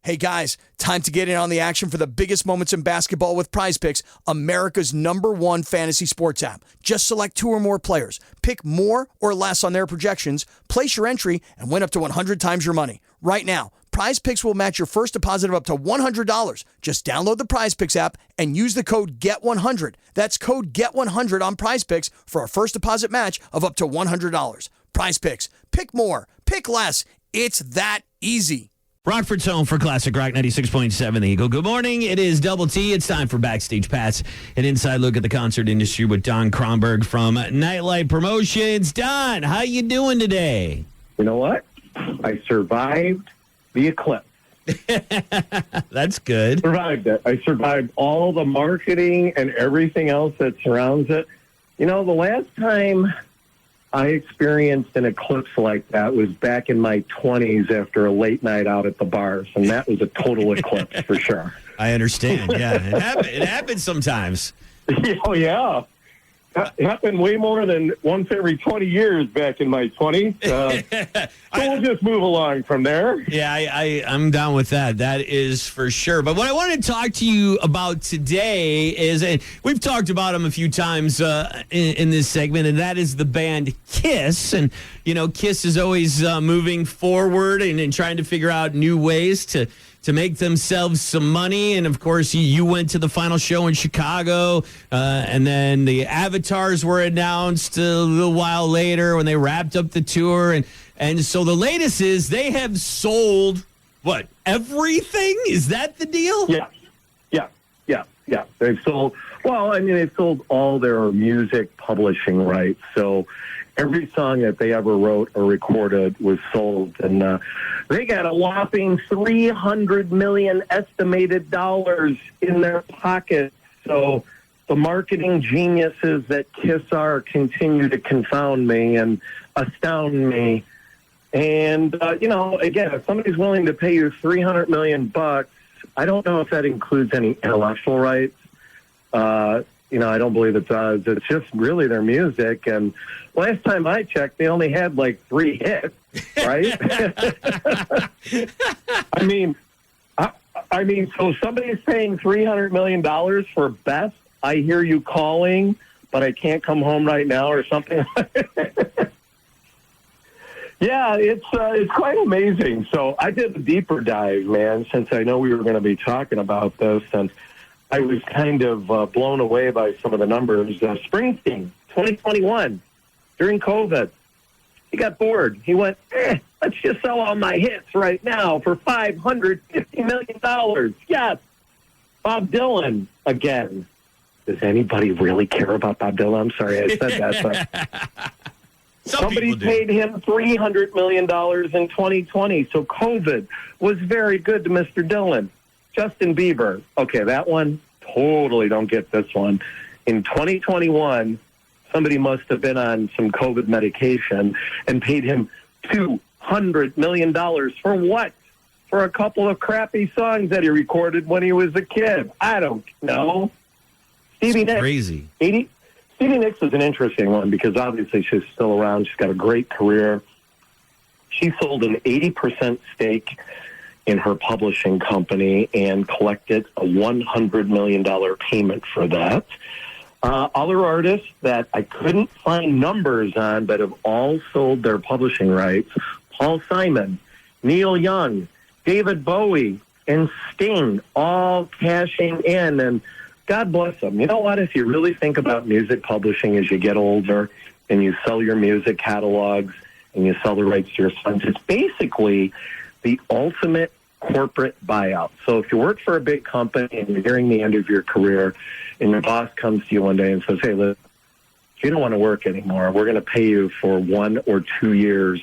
Hey guys, time to get in on the action for the biggest moments in basketball with Prize Picks, America's #1 fantasy sports app. Just select 2 or more players, pick more or less on their projections, place your entry, and win up to 100 times your money. Right now, Prize Picks will match your first deposit of up to $100. Just download the Prize Picks app and use the code GET100. That's code GET100 on Prize Picks for a first deposit match of up to $100. Prize Picks. Pick more. Pick less. It's that easy. Rockford's home for Classic Rock 96.7 The Eagle. Good morning. It is Double T. It's time for Backstage Pass, an inside look at the concert industry with Don Kronberg from Nightlight Promotions. Don, how you doing today? You know what? I survived the eclipse. That's good. Survived it. I survived all the marketing and everything else that surrounds it. You know, the last time I experienced an eclipse like that was back in my 20s after a late night out at the bars, and that was a total eclipse for sure. I understand. Yeah, it happens sometimes. Oh, yeah. That happened way more than once every 20 years back in my 20s. So we'll just move along from there. Yeah, I'm down with that. That is for sure. But what I wanted to talk to you about today is, and we've talked about them a few times in this segment, and that is the band Kiss. And, you know, Kiss is always moving forward and trying to figure out new ways to make themselves some money. And, of course, you went to the final show in Chicago, and then the Avatars were announced a little while later when they wrapped up the tour. And so the latest is they have sold, what, everything? Is that the deal? Yeah. They've sold, they've sold all their music publishing rights. So every song that they ever wrote or recorded was sold. And they got a whopping $300 million estimated dollars in their pocket. So the marketing geniuses that Kiss are continue to confound me and astound me. And, again, if somebody's willing to pay you $300 million, I don't know if that includes any intellectual rights. I don't believe it does. It's just really their music. And last time I checked, they only had like 3 hits, right? So somebody's paying $300 million for Best, I Hear You Calling, but I Can't Come Home Right Now or something. Yeah, it's quite amazing. So I did a deeper dive, man, since I know we were going to be talking about this, and I was kind of blown away by some of the numbers. Springsteen, 2021, during COVID, he got bored. He went, let's just sell all my hits right now for $550 million. Yes. Bob Dylan, again. Does anybody really care about Bob Dylan? I'm sorry I said that, but somebody paid him $300 million in 2020. So COVID was very good to Mr. Dylan. Justin Bieber. Okay, that one, totally don't get this one. In 2021, somebody must have been on some COVID medication and paid him $200 million for what? For a couple of crappy songs that he recorded when he was a kid. I don't know. Stevie Nicks. Crazy. Stevie Nicks is an interesting one because obviously she's still around. She's got a great career. She sold an 80% stake in her publishing company and collected a $100 million payment for that. Other artists that I couldn't find numbers on but have all sold their publishing rights, Paul Simon, Neil Young, David Bowie, and Sting, all cashing in. And God bless them. You know what? If you really think about music publishing as you get older and you sell your music catalogs and you sell the rights to your sons, it's basically the ultimate corporate buyout. So if you work for a big company and you're nearing the end of your career and your boss comes to you one day and says, hey, look, you don't want to work anymore. We're going to pay you for 1 or 2 years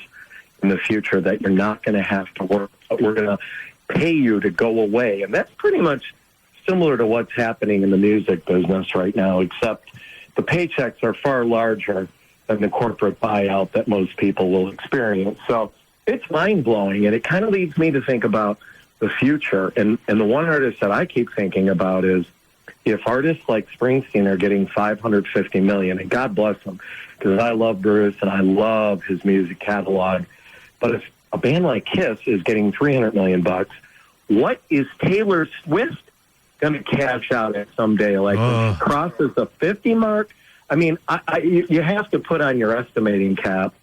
in the future that you're not going to have to work. We're going to pay you to go away. And that's pretty much similar to what's happening in the music business right now, except the paychecks are far larger than the corporate buyout that most people will experience. So it's mind-blowing, and it kind of leads me to think about the future. And the one artist that I keep thinking about is if artists like Springsteen are getting $550 million, and God bless them, because I love Bruce and I love his music catalog, but if a band like Kiss is getting $300 million, what is Taylor Swift going to cash out at someday? Like, when she crosses the 50 mark, I mean, you have to put on your estimating cap.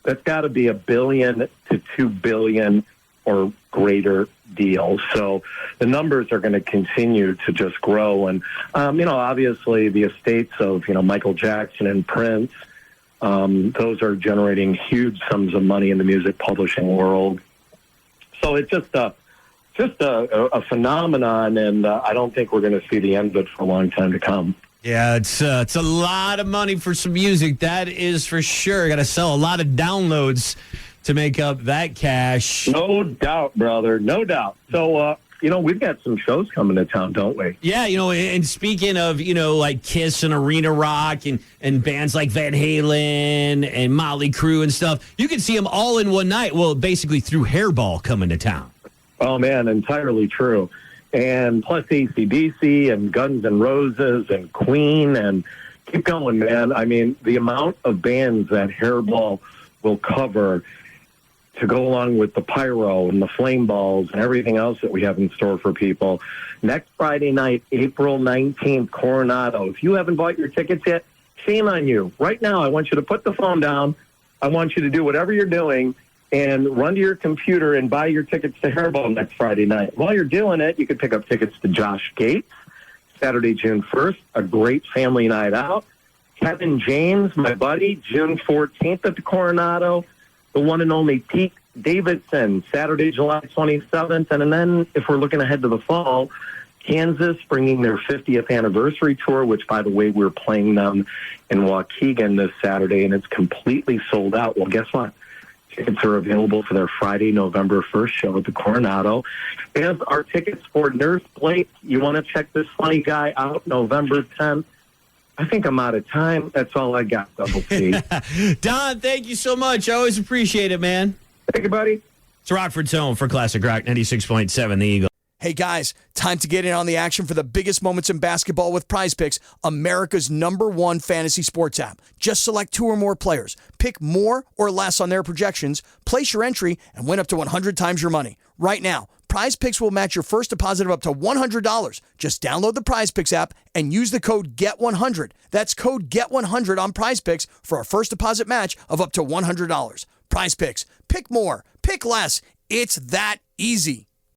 That's got to be $1 billion to $2 billion or greater deal. So the numbers are going to continue to just grow. And, obviously the estates of, Michael Jackson and Prince, those are generating huge sums of money in the music publishing world. So it's just a phenomenon, and I don't think we're going to see the end of it for a long time to come. Yeah, it's a lot of money for some music. That is for sure. Got to sell a lot of downloads to make up that cash. No doubt, brother. No doubt. So, we've got some shows coming to town, don't we? Yeah, and speaking of, like Kiss and Arena Rock and bands like Van Halen and Motley Crue and stuff, you can see them all in one night. Well, basically through Hairball coming to town. Oh, man, entirely true. And plus AC/DC and Guns N' Roses and Queen, and keep going, man. I mean, the amount of bands that Hairball will cover to go along with the pyro and the flame balls and everything else that we have in store for people. Next Friday night, April 19th, Coronado. If you haven't bought your tickets yet, shame on you. Right now, I want you to put the phone down. I want you to do whatever you're doing and run to your computer and buy your tickets to Hairball next Friday night. While you're doing it, you can pick up tickets to Josh Gates, Saturday, June 1st, a great family night out. Kevin James, my buddy, June 14th at the Coronado. The one and only Pete Davidson, Saturday, July 27th. And then if we're looking ahead to the fall, Kansas bringing their 50th anniversary tour, which, by the way, we're playing them in Waukegan this Saturday, and it's completely sold out. Well, guess what? Tickets are available for their Friday, November 1st show at the Coronado. And our tickets for Nurse Blake. You want to check this funny guy out November 10th? I think I'm out of time. That's all I got, Double C. Don, thank you so much. I always appreciate it, man. Thank you, buddy. It's Rockford's home for Classic Rock 96.7 The Eagle. Hey guys, time to get in on the action for the biggest moments in basketball with Prize Picks, America's #1 fantasy sports app. Just select 2 or more players, pick more or less on their projections, place your entry, and win up to 100 times your money. Right now, Prize Picks will match your first deposit of up to $100. Just download the Prize Picks app and use the code GET100. That's code GET100 on Prize Picks for a first deposit match of up to $100. Prize Picks. Pick more. Pick less. It's that easy.